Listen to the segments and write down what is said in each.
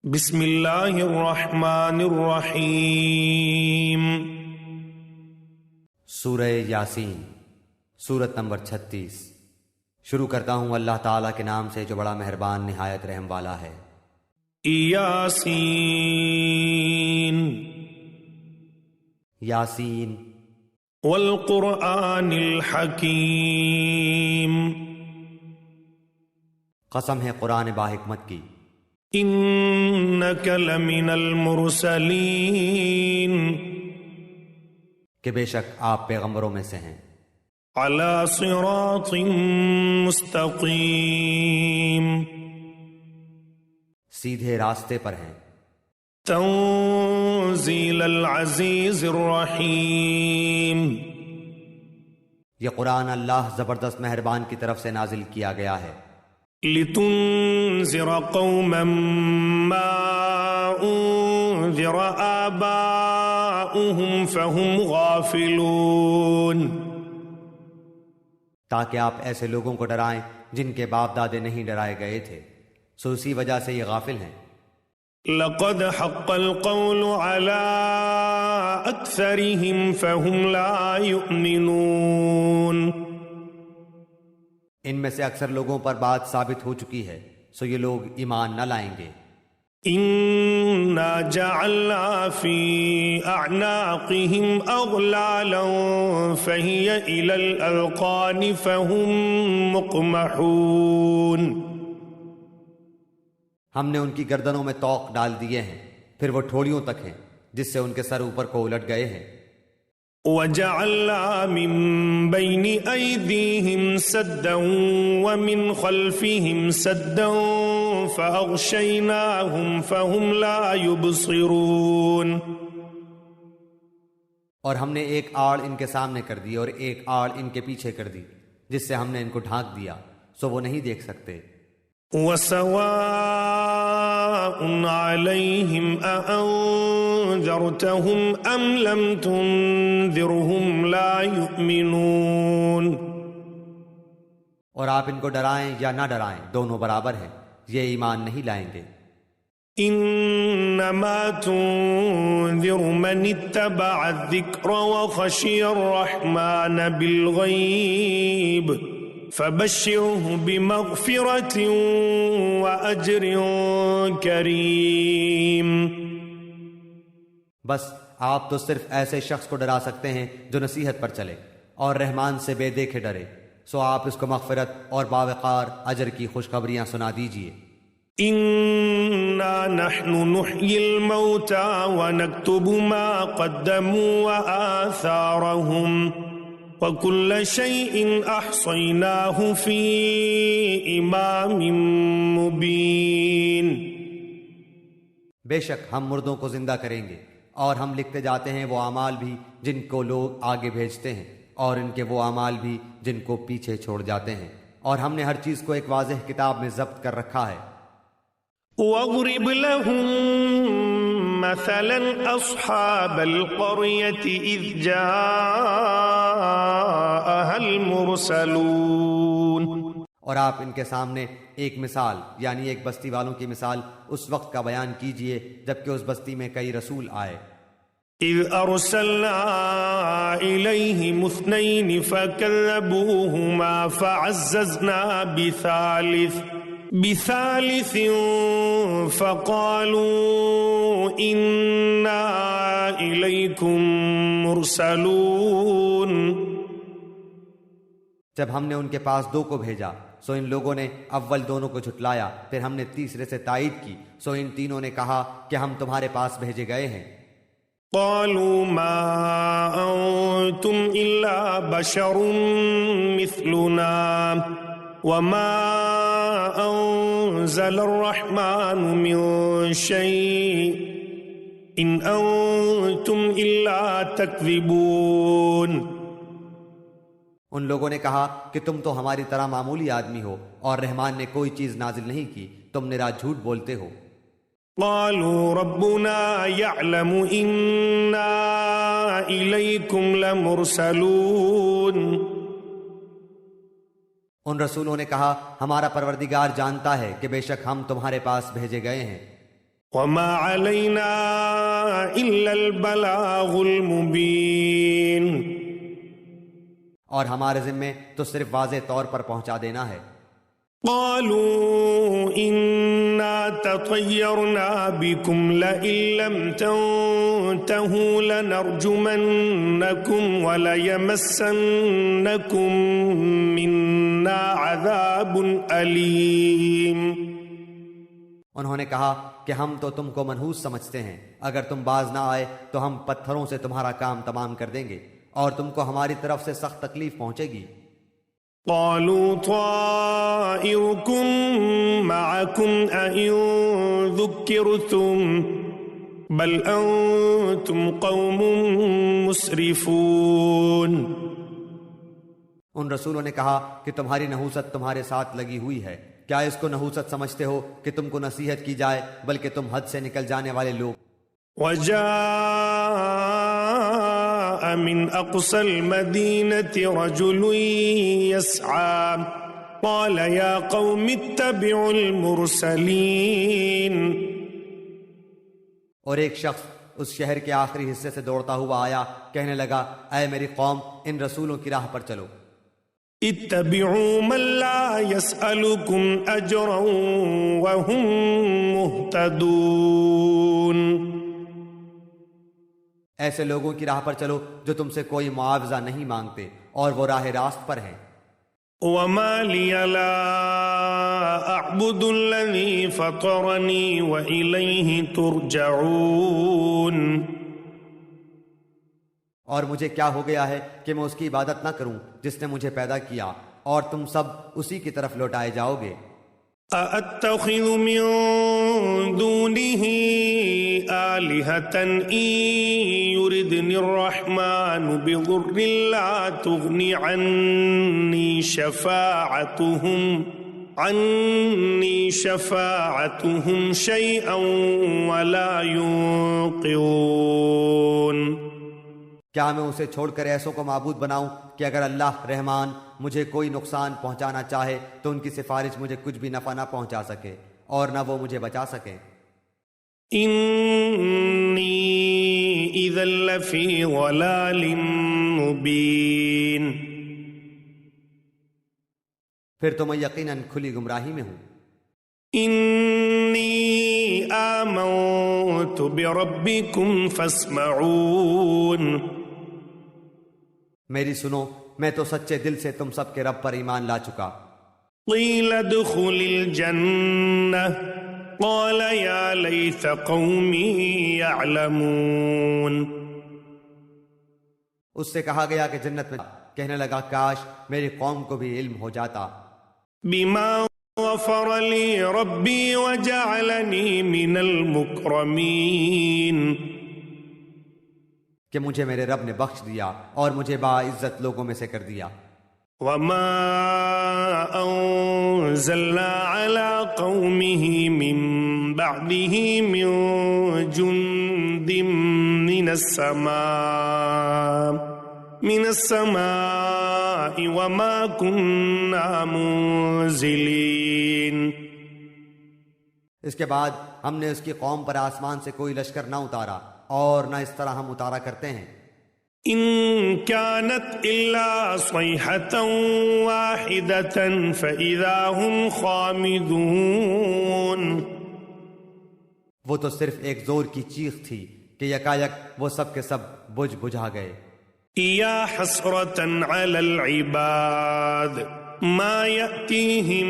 بسم اللہ الرحمن الرحیم۔ سورہ یاسین، سورت نمبر 36۔ شروع کرتا ہوں اللہ تعالیٰ کے نام سے جو بڑا مہربان نہایت رحم والا ہے۔ یاسین یاسین والقرآن الحکیم، قسم ہے قرآن باحکمت کی، انک لمن المرسلین، کہ بے شک آپ پیغمبروں میں سے ہیں، علی صراط مستقیم، سیدھے راستے پر ہیں، تنزیل العزیز الرحیم، یہ قرآن اللہ زبردست مہربان کی طرف سے نازل کیا گیا ہے، لتنذر قوما ما انذر آباؤهم فهم غافلون، تاکہ آپ ایسے لوگوں کو ڈرائیں جن کے باپ دادے نہیں ڈرائے گئے تھے، سو اسی وجہ سے یہ غافل ہیں۔ لقد حق القول على اکثرهم فهم لا يؤمنون، ان میں سے اکثر لوگوں پر بات ثابت ہو چکی ہے، سو یہ لوگ ایمان نہ لائیں گے۔ انا جعلنا في اعناقهم اغلالا فهي الى الاذقان فهم مقمحون، ہم نے ان کی گردنوں میں طوق ڈال دیے ہیں، پھر وہ ٹھوڑیوں تک ہیں جس سے ان کے سر اوپر کو الٹ گئے ہیں۔ وَجَعَلْنَا مِن بَيْنِ أَيْدِيهِمْ سَدًّا وَمِنْ خَلْفِهِمْ سَدًّا فَأَغْشَيْنَاهُمْ فَهُمْ لَا يُبْصِرُونَ، اور ہم نے ایک آڑ ان کے سامنے کر دی اور ایک آڑ ان کے پیچھے کر دی، جس سے ہم نے ان کو ڈھانک دیا، سو وہ نہیں دیکھ سکتے۔ وَسَوَاءٌ عَلَيْهِمْ أَأَنذَرْتَهُمْ أَمْ لَمْ تُنذِرْهُمْ لَا يُؤْمِنُونَ، اور آپ ان کو ڈرائیں یا نہ ڈرائیں دونوں برابر ہیں، یہ ایمان نہیں لائیں گے۔ إِنَّمَا تُنذِرُ مَنِ اتَّبَعَ الذِّكْرَ وَخَشِيَ الرَّحْمَنَ بِالْغَيْبِ فَبَشِّرْهُ بِمَغْفِرَةٍ وَأَجْرٍ كَرِيمٍ، بس آپ تو صرف ایسے شخص کو ڈرا سکتے ہیں جو نصیحت پر چلے اور رحمان سے بے دیکھے ڈرے، سو آپ اس کو مغفرت اور باوقار اجر کی خوشخبریاں سنا دیجئے۔ إِنَّا نَحْنُ نُحْيِي الْمَوْتَى وَنَكْتُبُ مَا قَدَّمُوا وَآثَارَهُمْ وَكُلَّ شَيْءٍ أَحْصَيْنَاهُ فِي إِمَامٍ مُبِينٍ، بے شک ہم مردوں کو زندہ کریں گے اور ہم لکھتے جاتے ہیں وہ اعمال بھی جن کو لوگ آگے بھیجتے ہیں اور ان کے وہ اعمال بھی جن کو پیچھے چھوڑ جاتے ہیں، اور ہم نے ہر چیز کو ایک واضح کتاب میں ضبط کر رکھا ہے۔ وَاضْرِبْ لَهُم مَّثَلًا أَصْحَابَ الْقَرْيَةِ إِذْ جَاءَهَا الْمُرْسَلُونَ، اور آپ ان کے سامنے ایک مثال یعنی ایک بستی والوں کی مثال اس وقت کا بیان کیجئے جبکہ اس بستی میں کئی رسول آئے۔ إِذْ أَرْسَلْنَا إِلَيْهِمُ اثْنَيْنِ فَكَذَّبُوهُمَا فَعَزَّزْنَا بثالث فقالوا إنا إليكم مرسلون، جب ہم نے ان کے پاس دو کو بھیجا سو ان لوگوں نے اول دونوں کو جھٹلایا، پھر ہم نے تیسرے سے تائید کی، سو ان تینوں نے کہا کہ ہم تمہارے پاس بھیجے گئے ہیں۔ قالوا ما أنتم إلا بشر مثلنا وما أنزل الرحمن من شيء إن أنتم إلا تكذبون، ان لوگوں نے کہا کہ تم تو ہماری طرح معمولی آدمی ہو اور رحمان نے کوئی چیز نازل نہیں کی، تم نرا جھوٹ بولتے ہو۔ قالوا ربنا يعلم إنا إليكم لمرسلون، ان رسولوں نے کہا ہمارا پروردگار جانتا ہے کہ بے شک ہم تمہارے پاس بھیجے گئے ہیں۔ وما علينا إلا البلاغ المبين. اور ہمارے ذمے تو صرف واضح طور پر پہنچا دینا ہے. قالوا إنا تطيرنا بكم لئن لم تنتهوا لنرجمنكم وليمسنكم منا عذاب أليم. انہوں نے کہا کہ ہم تو تم کو منحوس سمجھتے ہیں، اگر تم باز نہ آئے تو ہم پتھروں سے تمہارا کام تمام کر دیں گے اور تم کو ہماری طرف سے سخت تکلیف پہنچے گی. قالوا طائركم معكم أئن ذكرتم بل أنتم قوم مسرفون. ان رسولوں نے کہا کہ تمہاری نحوست تمہارے ساتھ لگی ہوئی ہے، کیا اس کو نحوست سمجھتے ہو کہ تم کو نصیحت کی جائے، بلکہ تم حد سے نکل جانے والے لوگ. وجاء من أقصى المدينة رجل يسعى قال يا قوم اتبعوا المرسلين. اور ایک شخص اس شہر کے آخری حصے سے دوڑتا ہوا آیا، کہنے لگا اے میری قوم، ان رسولوں کی راہ پر چلو. اتبعوا من لا يسألكم أجرا وهم مهتدون. ایسے لوگوں کی راہ پر چلو جو تم سے کوئی معاوضہ نہیں مانگتے اور وہ راہ راست پر ہیں. وما لي لا أعبد الذي فطرني وإليه ترجعون. اور مجھے کیا ہو گیا ہے کہ میں اس کی عبادت نہ کروں جس نے مجھے پیدا کیا، اور تم سب اسی کی طرف لوٹائے جاؤ گے. أأتخذ من دونه آلهة إن يردني الرحمن بضر لا تغني عني شفاعتهم شيئا ولا ينقذون. کیا میں اسے چھوڑ کر ایسوں کو معبود بناؤں کہ اگر اللہ رحمان مجھے کوئی نقصان پہنچانا چاہے تو ان کی سفارش مجھے کچھ بھی نفع نہ پہنچا سکے اور نہ وہ مجھے بچا سکے. انی اذا لفی ضلال مبین. پھر تو میں یقیناً کھلی گمراہی میں ہوں. انی آمنت بربکم فاسمعون. میری سنو، میں تو سچے دل سے تم سب کے رب پر ایمان لا چکا. قیل ادخل الجنہ قال یا لیت قومی یعلمون. اس سے کہا گیا کہ جنت میں، کہنے لگا کاش میری قوم کو بھی علم ہو جاتا. بما غفر لی ربی وجعلنی من المکرمین. کہ مجھے میرے رب نے بخش دیا اور مجھے باعزت لوگوں میں سے کر دیا. وما انزلنا على قومه من بعده من جند من السماء وما كنا منزلين. اس کے بعد ہم نے اس کی قوم پر آسمان سے کوئی لشکر نہ اتارا اور نہ اس طرح ہم اتارا کرتے ہیں. ان كانت الا صيحة واحدة فاذا هم خامدون. وہ تو صرف ایک زور کی چیخ تھی کہ یکایک وہ سب کے سب بجھ بجھا گئے. یا حسرة على العباد ما يأتيهم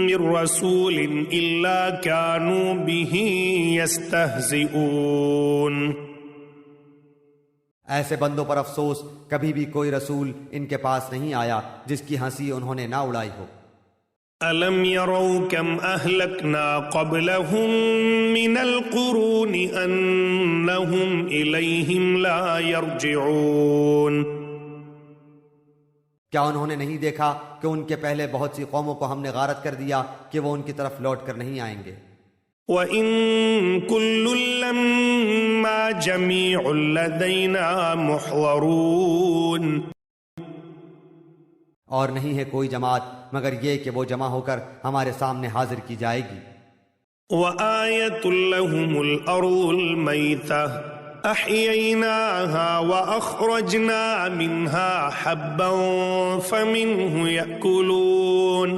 من رسول الا كانوا به يستهزئون. ایسے بندوں پر افسوس، کبھی بھی کوئی رسول ان کے پاس نہیں آیا جس کی ہنسی انہوں نے نہ اڑائی ہو. أَلَمْ يَرَوْا كَمْ أَهْلَكْنَا قَبْلَهُمْ مِنَ الْقُرُونِ أَنَّهُمْ إِلَيْهِمْ لَا يَرْجِعُونَ. کیا انہوں نے نہیں دیکھا کہ ان کے پہلے بہت سی قوموں کو ہم نے غارت کر دیا کہ وہ ان کی طرف لوٹ کر نہیں آئیں گے. وَإِن كُلٌّ لَّمَّا جَمِيعٌ لَّدَيْنَا مُحْضَرُونَ. اور نہیں ہے کوئی جماعت مگر یہ کہ وہ جمع ہو کر ہمارے سامنے حاضر کی جائے گی. وآية لهم الأرض الميتة أحييناها وأخرجنا منها حبا فمنه يأكلون.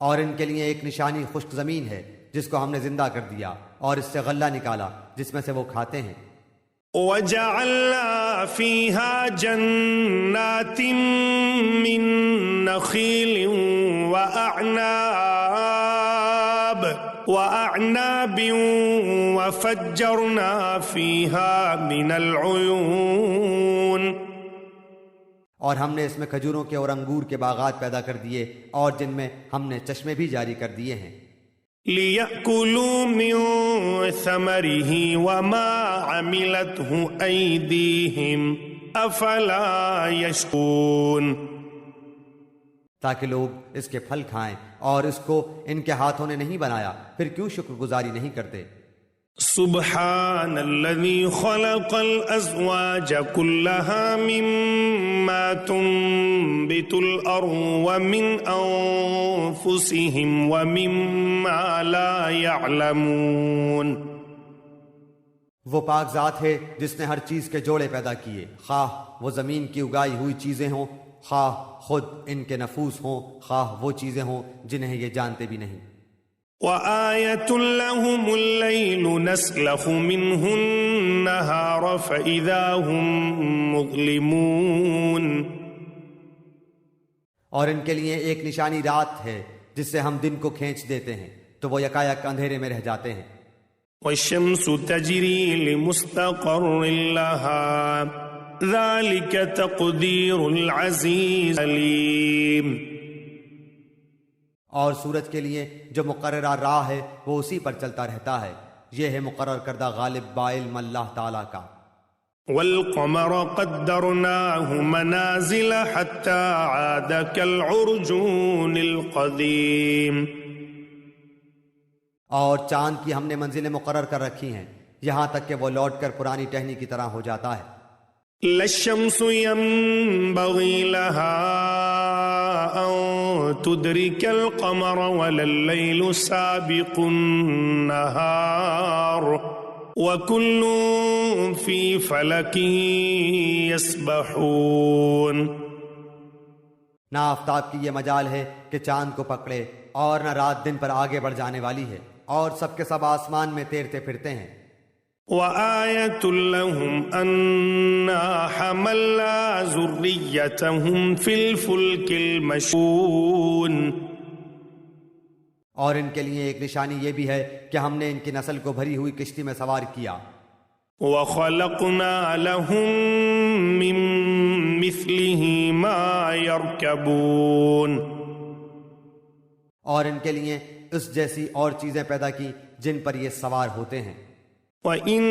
اور ان کے لیے ایک نشانی خشک زمین ہے جس کو ہم نے زندہ کر دیا اور اس سے غلہ نکالا جس میں سے وہ کھاتے ہیں. وجعلنا فيها جنات من نخيل وأعناب وفجرنا فيها من العيون. اور ہم نے اس میں کھجوروں کے اور انگور کے باغات پیدا کر دیے اور جن میں ہم نے چشمے بھی جاری کر دیے ہیں. لِيَأْكُلُوا مِن ثَمَرِهِ وَمَا عَمِلَتْهُ أَيْدِيهِمْ أَفَلَا يَشْكُرُونَ. تاکہ لوگ اس کے پھل کھائیں اور اس کو ان کے ہاتھوں نے نہیں بنایا پھر کیوں شکر گزاری نہیں کرتے. سبحان الذي خلق الأزواج كلها مما تنبت الأرض ومن أنفسهم ومما لا يعلمون. وہ پاک ذات ہے جس نے ہر چیز کے جوڑے پیدا کیے، خواہ وہ زمین کی اگائی ہوئی چیزیں ہوں، خواہ خود ان کے نفوس ہوں، خواہ وہ چیزیں ہوں جنہیں یہ جانتے بھی نہیں. وَآيَةٌ لَهُمُ اللَّيْلُ نَسْلَخُ مِنْهُ النَّهَارَ فَإِذَا هُمْ مُظْلِمُونَ. اور ان کے لیے ایک نشانی رات ہے جس سے ہم دن کو کھینچ دیتے ہیں تو وہ یکایک اندھیرے میں رہ جاتے ہیں. وَالشَّمْسُ تَجْرِي لِمُسْتَقَرٍّ لَهَا ذَلِكَ تَقْدِيرُ الْعَزِيزِ الْعَلِيمِ. اور سورج کے لیے جو مقررہ راہ ہے وہ اسی پر چلتا رہتا ہے، یہ ہے مقرر کردہ غالب بعلم اللہ تعالیٰ کا. وَالْقَمَرَ قَدَّرْنَاهُ مَنَازِلَ حَتَّى عَادَ كَالْعُرْجُونِ الْقَدِيمِ. اور چاند کی ہم نے منزلیں مقرر کر رکھی ہیں یہاں تک کہ وہ لوٹ کر پرانی ٹہنی کی طرح ہو جاتا ہے. لَلشَّمْسُ يَنبَغِي لَهَا أَن تُدْرِكَ الْقَمَرَ وَلَا اللَّيْلُ سَابِقُ النَّهَارِ وَكُلٌّ فِي فَلَكٍ يَسْبَحُونَ. نہ آفتاب کی یہ مجال ہے کہ چاند کو پکڑے اور نہ رات دن پر آگے بڑھ جانے والی ہے، اور سب کے سب آسمان میں تیرتے پھرتے ہیں. وَآيَةٌ لَهُمْ أَنَّا حَمَلْنَا ذُرِّيَّتَهُمْ فِي الْفُلْكِ الْمَشْحُونِ. اور ان کے لیے ایک نشانی یہ بھی ہے کہ ہم نے ان کی نسل کو بھری ہوئی کشتی میں سوار کیا. وَخَلَقْنَا لَهُم مِّن مِّثْلِهِ مَا يَرْكَبُونَ. اور ان کے لیے اس جیسی اور چیزیں پیدا کی جن پر یہ سوار ہوتے ہیں. وَإِن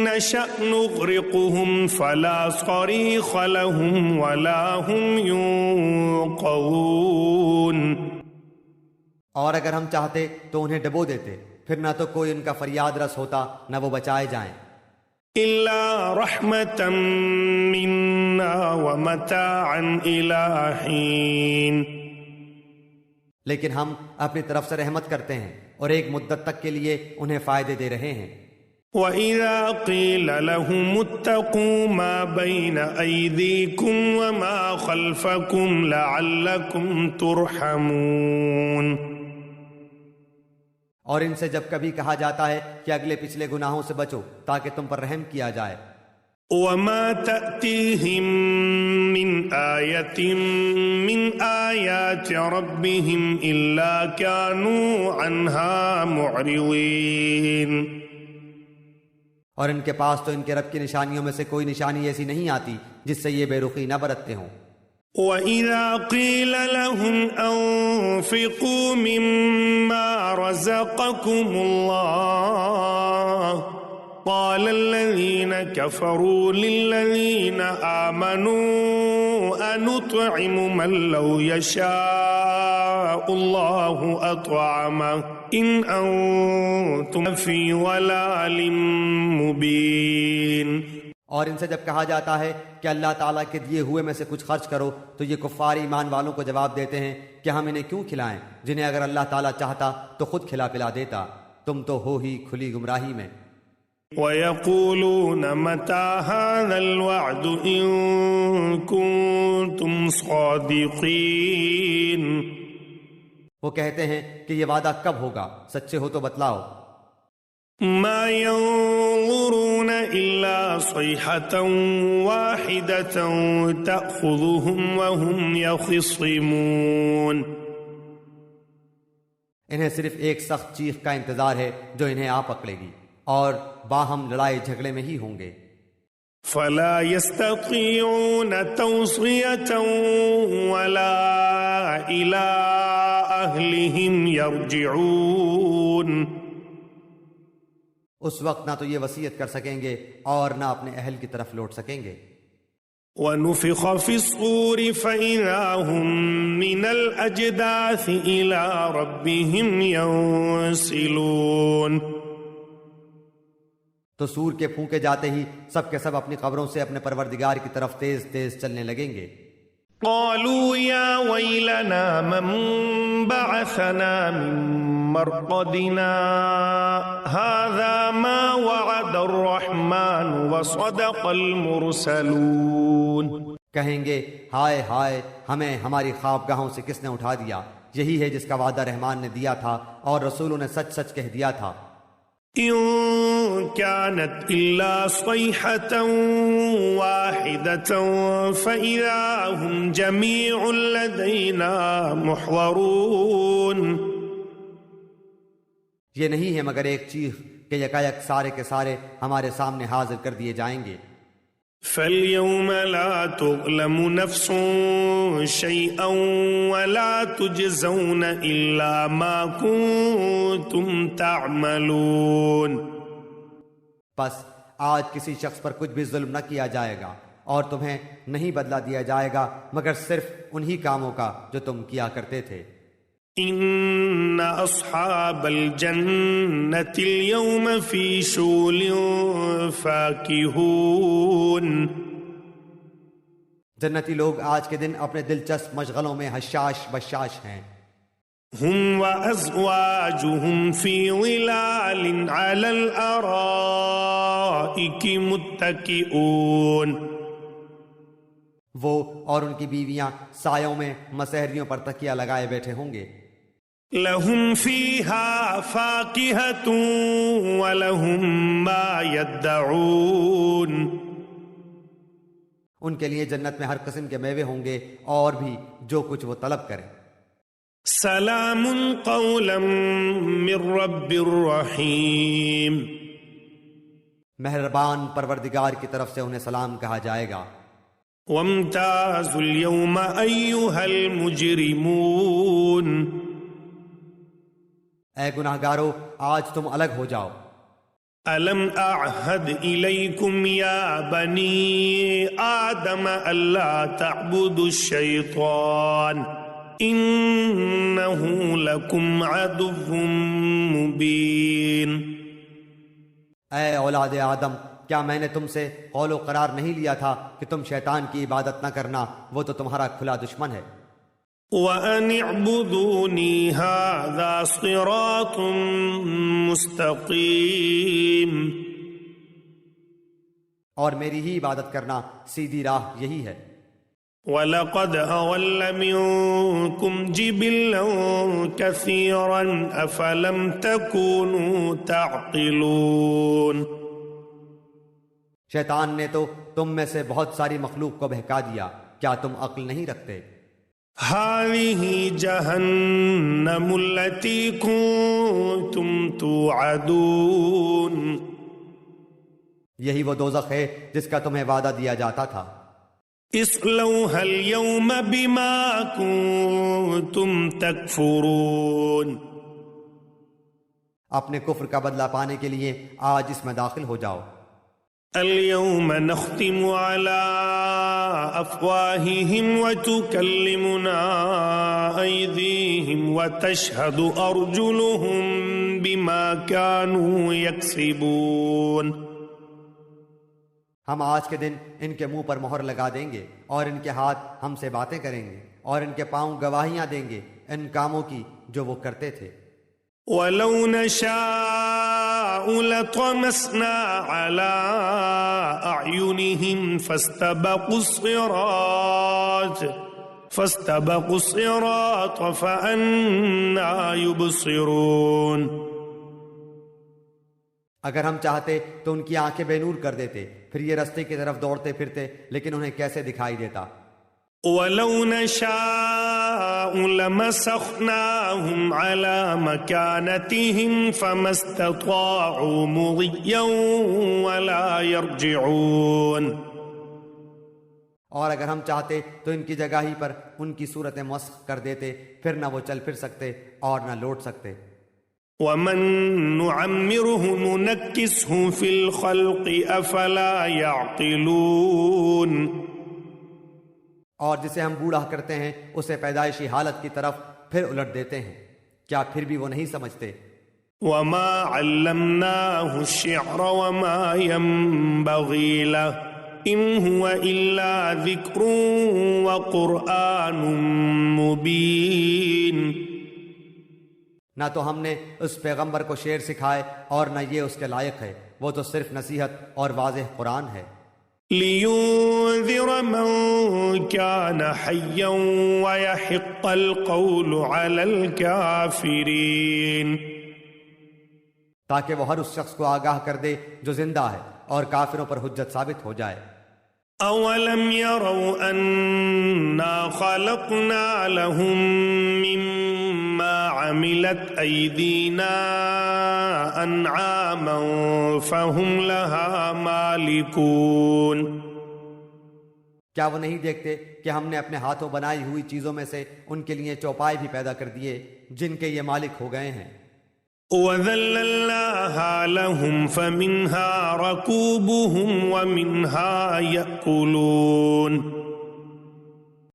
نَّشَأْ نُغْرِقْهُمْ فَلَا صَرِيخَ لَهُمْ وَلَا هُمْ يُنقَذُونَ. اور اگر ہم چاہتے تو انہیں ڈبو دیتے، پھر نہ تو کوئی ان کا فریاد رس ہوتا نہ وہ بچائے جائیں. إِلَّا رَحْمَةً مِّنَّا وَمَتَاعًا إِلَىٰ حِينٍ. لیکن ہم اپنی طرف سے رحمت کرتے ہیں اور ایک مدت تک کے لیے انہیں فائدے دے رہے ہیں. وَإِذَا قِيلَ لَهُمُ اتَّقُوا مَا بَيْنَ أَيْدِيكُمْ وَمَا خَلْفَكُمْ لَعَلَّكُمْ تُرْحَمُونَ. اور ان سے جب کبھی کہا جاتا ہے کہ اگلے پچھلے گناہوں سے بچو تاکہ تم پر رحم کیا جائے. وَمَا تَأْتِيهِم مِّنْ آيَةٍ مِّنْ آيَاتِ رَبِّهِمْ إِلَّا كَانُوا عَنْهَا مُعْرِضِينَ. اور ان کے پاس تو ان کے رب کی نشانیوں میں سے کوئی نشانی ایسی نہیں آتی جس سے یہ بے رخی نہ برتتے ہوں. وَإِذَا قِيلَ لَهُمْ أَنفِقُوا مِمَّا رَزَقَكُمُ اللَّهُ قَالَ الَّذِينَ كَفَرُوا لِلَّذِينَ آمَنُوا أَنُطْعِمُ مَن لَّوْ يَشَاءُ اللَّهُ أَطْعَمَهُ إِنْ أَنتُمْ فِي ضَلَالٍ مُّبِينٍ. اور ان سے جب کہا جاتا ہے کہ اللہ تعالیٰ کے دیے ہوئے میں سے کچھ خرچ کرو تو یہ کفار ایمان والوں کو جواب دیتے ہیں کہ ہم انہیں کیوں کھلائیں جنہیں اگر اللہ تعالیٰ چاہتا تو خود کھلا پلا دیتا، تم تو ہو ہی کھلی گمراہی میں۔ وَيَقُولُونَ مَتَى هَذَا الْوَعْدُ إِن كُنتُمْ صَادِقِينَ، وہ کہتے ہیں کہ یہ وعدہ کب ہوگا، سچے ہو تو بتلاؤ۔ مَا يَنظُرُونَ إِلَّا صَيْحَةً وَاحِدَةً تَأْخُذُهُمْ وَهُمْ يَخِصِّمُونَ، انہیں صرف ایک سخت چیخ کا انتظار ہے جو انہیں آ پکڑے گی، اور باہم لڑائی جھگڑے میں ہی ہوں گے۔ فَلَا يَسْتَطِيعُونَ تَوْصِيَةً وَلَا إِلَىٰ أَهْلِهِمْ يَرْجِعُونَ، اس وقت نہ تو یہ وصیت کر سکیں گے اور نہ اپنے اہل کی طرف لوٹ سکیں گے۔ وَنُفِخَ فِي الصُّورِ فَإِذَا هُم مِّنَ الْأَجْدَاثِ إِلَىٰ رَبِّهِمْ يَنسِلُونَ، تو سور کے پھونکے جاتے ہی سب کے سب اپنی قبروں سے اپنے پروردگار کی طرف تیز تیز چلنے لگیں گے۔ قالوا يا ويلنا من بعثنا من مرقدنا هذا ما وعد الرحمن وصدق المرسلون، کہیں گے ہائے ہائے ہمیں ہماری خوابگاہوں سے کس نے اٹھا دیا، یہی ہے جس کا وعدہ رحمان نے دیا تھا اور رسولوں نے سچ سچ کہہ دیا تھا۔ إن كانت إلا صيحة واحدة فإذا هم جميع لدينا محضرون، یہ نہیں ہے مگر ایک چیخ کہ یکایک سارے کے سارے ہمارے سامنے حاضر کر دیے جائیں گے۔ فَالْيَوْمَ لَا تُظْلَمُ نَفْسٌ شَيْئًا وَلَا تُجْزَوْنَ إِلَّا مَا كُنتُمْ تَعْمَلُونَ، پس آج کسی شخص پر کچھ بھی ظلم نہ کیا جائے گا اور تمہیں نہیں بدلہ دیا جائے گا مگر صرف انہی کاموں کا جو تم کیا کرتے تھے۔ إِنَّ أَصْحَابَ الْجَنَّةِ الْيَوْمَ فِي شُغُلٍ فَاكِهُونَ، جنتی لوگ آج کے دن اپنے دلچسپ مشغلوں میں حشاش بشاش ہیں۔ هُمْ وَأَزْوَاجُهُمْ فِي ظِلَالٍ عَلَى الْأَرَائِكِ مُتَّكِئُونَ، وہ اور ان کی بیویاں سایوں میں مسہریوں پر تکیہ لگائے بیٹھے ہوں گے۔ لَهُمْ فِيهَا فَاكِهَةٌ وَلَهُمْ مَا يَدَّعُونَ، ان کے لیے جنت میں ہر قسم کے میوے ہوں گے اور بھی جو کچھ وہ طلب کریں۔ سلام قولا من رب الرحیم، مہربان پروردگار کی طرف سے انہیں سلام کہا جائے گا۔ وامتازوا اليوم أيها المجرمون، اے گناہگارو آج تم الگ ہو جاؤ۔ ألم أعهد إليكم يا بني آدم ألا تعبدوا الشيطان إنه لكم عدو مبين، اے اولاد آدم کیا میں نے تم سے قول و قرار نہیں لیا تھا کہ تم شیطان کی عبادت نہ کرنا، وہ تو تمہارا کھلا دشمن ہے۔ وَأَنِ اعْبُدُونِي هَذَا صِرَاطٌ مُسْتَقِيمٌ، اور میری ہی عبادت کرنا سیدھی راہ یہی ہے۔ وَلَقَدْ أَضَلَّ مِنكُمْ جِبِلًّا كَثِيرًا أَفَلَمْ تَكُونُوا تَعْقِلُونَ، شیطان نے تو تم میں سے بہت ساری مخلوق کو بہکا دیا، کیا تم عقل نہیں رکھتے؟ هَذِهِ جَهَنَّمُ الَّتِي كُنتُمْ تُوعَدُونَ، یہی وہ دوزخ ہے جس کا تمہیں وعدہ دیا جاتا تھا۔ اصلوها اليوم بما كنتم تكفرون، اپنے کفر کا بدلہ پانے کے لیے آج اس میں داخل ہو جاؤ۔ اليوم نختم على أفواههم وتكلمنا أيديهم وتشهد أرجلهم بما كانوا يكسبون، ہم آج کے دن ان کے منہ پر مہر لگا دیں گے اور ان کے ہاتھ ہم سے باتیں کریں گے اور ان کے پاؤں گواہیاں دیں گے ان کاموں کی جو وہ کرتے تھے۔ وَلَوْ نَشَاءُ لَطَمَسْنَا عَلَىٰ أَعْيُنِهِمْ فَاسْتَبَقُوا الصِّرَاطَ فَأَنَّىٰ يُبْصِرُونَ۔ اگر ہم چاہتے تو ان کی آنکھیں بے نور کر دیتے، پھر یہ رستے کی طرف دوڑتے پھرتے، لیکن انہیں کیسے دکھائی دیتا۔ وَلَوْ نَشَاءُ لَمَسَخْنَاهُمْ عَلَىٰ مَكَانَتِهِمْ فَمَا اسْتَطَاعُوا مُضِيًّا وَلَا يَرْجِعُونَ۔ اور اگر ہم چاہتے تو ان کی جگہ ہی پر ان کی صورتیں مسخ کر دیتے، پھر نہ وہ چل پھر سکتے اور نہ لوٹ سکتے۔ وَمَن نُّعَمِّرْهُ نُنَكِّسْهُ فِي الْخَلْقِ أَفَلَا يَعْقِلُونَ۔ اور جسے ہم بوڑھا کرتے ہیں اسے پیدائشی حالت کی طرف پھر الٹ دیتے ہیں، کیا پھر بھی وہ نہیں سمجھتے؟ وَمَا عَلَّمْنَاهُ الشِّعْرَ وَمَا يَنبَغِي لَهُ إِنْ هُوَ إِلَّا ذِكْرٌ وَقُرْآنٌ مُبِينٌ۔ نہ تو ہم نے اس پیغمبر کو شعر سکھائے اور نہ یہ اس کے لائق ہے، وہ تو صرف نصیحت اور واضح قرآن ہے۔ لِيُنذِرَ مَن كَانَ حَيًّا وَيَحِقَّ الْقَوْلُ عَلَى الْكَافِرِينَ۔ تاکہ وہ ہر اس شخص کو آگاہ کر دے جو زندہ ہے اور کافروں پر حجت ثابت ہو جائے۔ أَوَلَمْ يَرَوْا أَنَّا خَلَقْنَا لَهُم مِّمَّا عَمِلَتْ أَيْدِينَا أَنْعَامًا فَهُمْ لَهَا مَالِكُونَ۔ کیا وہ نہیں دیکھتے کہ ہم نے اپنے ہاتھوں بنائی ہوئی چیزوں میں سے ان کے لیے چوپائے بھی پیدا کر دیے جن کے یہ مالک ہو گئے ہیں۔ وَذَلَّلْنَاهَا لَهُمْ فَمِنْهَا رَكُوبُهُمْ وَمِنْهَا يَأْكُلُونَ۔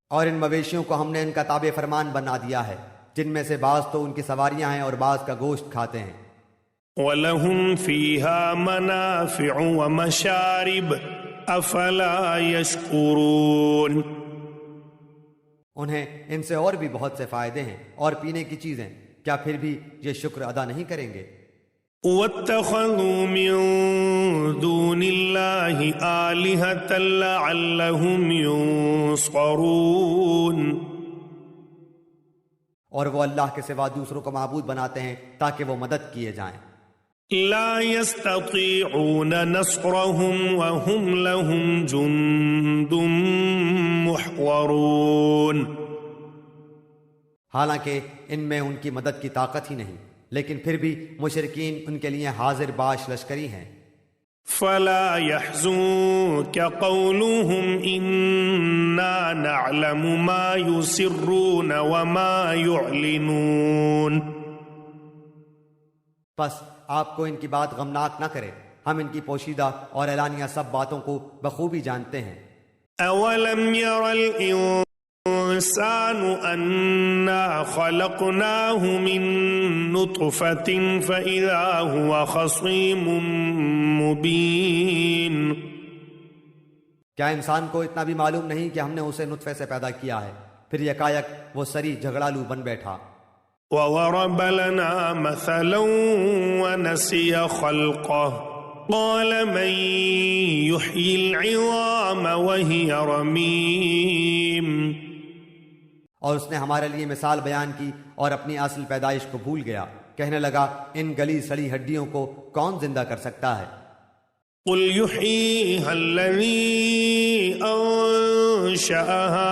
اور ان مویشیوں کو ہم نے ان کا تابع فرمان بنا دیا ہے، جن میں سے بعض تو ان کی سواریاں ہیں اور بعض کا گوشت کھاتے ہیں۔ وَلَهُمْ فِيهَا مَنَافِعُ وَمَشَارِبُ أَفَلَا يَشْكُرُونَ۔ انہیں ان سے اور بھی بہت سے فائدے ہیں اور پینے کی چیزیں، کیا پھر بھی یہ شکر ادا نہیں کریں گے؟ وَاتَّخَذُوا مِن دُونِ اللَّهِ آلِهَةً لَعَلَّهُمْ يُنصَرُونَ۔ اور وہ اللہ کے سوا دوسروں کو معبود بناتے ہیں تاکہ وہ مدد کیے جائیں۔ لَا يَسْتَطِيعُونَ نَصْرَهُمْ وَهُمْ لَهُمْ جُندٌ مُّحْضَرُونَ۔ حالانکہ ان میں ان کی مدد کی طاقت ہی نہیں، لیکن پھر بھی مشرکین ان کے لیے حاضر باش لشکری ہیں۔ فَلَا يَحْزُنكَ قَوْلُهُمْ إِنَّا نَعْلَمُ مَا يُسِرُّونَ وَمَا يُعْلِنُونَ۔ پس آپ کو ان کی بات غمناک نہ کرے، ہم ان کی پوشیدہ اور اعلانیہ سب باتوں کو بخوبی جانتے ہیں۔ أَوَلَمْ يَرَ الْإِنسَانُ أَنَّا خَلَقْنَاهُ مِن نُّطْفَةٍ فَإِذَا هُوَ خَصِيمٌ مُّبِينٌ۔ کیا انسان کو اتنا بھی معلوم نہیں کہ ہم نے اسے نطفے سے پیدا کیا ہے، پھر یکایک وہ سری جھگڑالو بن بیٹھا۔ وَضَرَبَ لَنَا مَثَلًا وَنَسِيَ خَلْقَهُ قَالَ مَن يُحْيِي الْعِظَامَ وَهِيَ رَمِيمٌ۔ اور اس نے ہمارے لیے مثال بیان کی اور اپنی اصل پیدائش کو بھول گیا، کہنے لگا ان گلی سڑی ہڈیوں کو کون زندہ کر سکتا ہے؟ قُلْ يُحْيِيهَا الَّذِي أَنشَأَهَا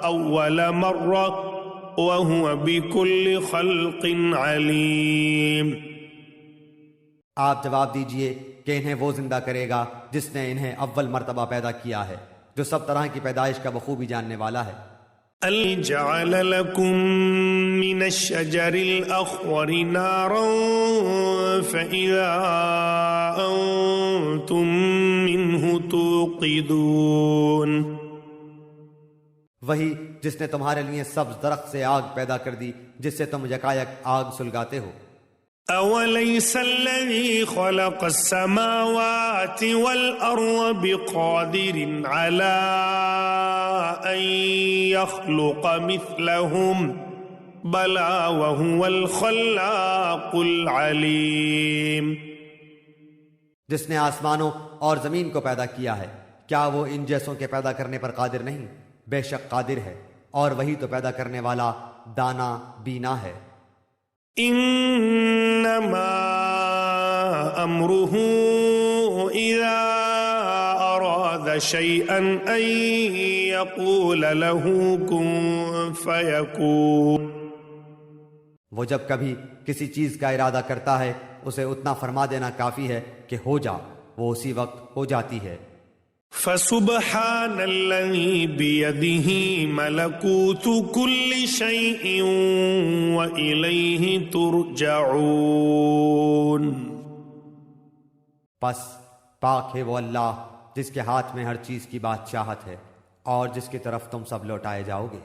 أَوَّلَ مَرَّةٍ وَهُوَ بِكُلِّ خَلْقٍ عَلِيمٌ۔ آپ جواب دیجئے کہ انہیں وہ زندہ کرے گا جس نے انہیں اول مرتبہ پیدا کیا ہے، جو سب طرح کی پیدائش کا بخوبی جاننے والا ہے۔ الَّذِي جَعَلَ لَكُم مِّنَ الشَّجَرِ الْأَخْضَرِ نَارًا فَإِذَا أَنتُم مِّنْهُ تُوقِدُونَ۔ وہی جس نے تمہارے لیے سبز درخت سے آگ پیدا کر دی جس سے تم یکایک آگ سلگاتے ہو۔ أوليس الذي خلق السماوات والأرض بقادر على أن يخلق مثلهم بلى وهو الخلاق العليم. جس نے آسمانوں اور زمین کو پیدا کیا ہے، کیا وہ ان جیسوں کے پیدا کرنے پر قادر نہیں؟ بے شک قادر ہے، اور وہی تو پیدا کرنے والا دانا بینا ہے. انما امره اذا اراد شيئا ان يقول له كن فيكون. وہ جب کبھی کسی چیز کا ارادہ کرتا ہے اسے اتنا فرما دینا کافی ہے کہ ہو جا، وہ اسی وقت ہو جاتی ہے. فسبحان الذي بيده ملكوت كل شيء وإليه ترجعون. پس پاک ہے وہ اللہ جس کے ہاتھ میں ہر چیز کی بادشاہت ہے اور جس کی طرف تم سب لوٹائے جاؤ گے.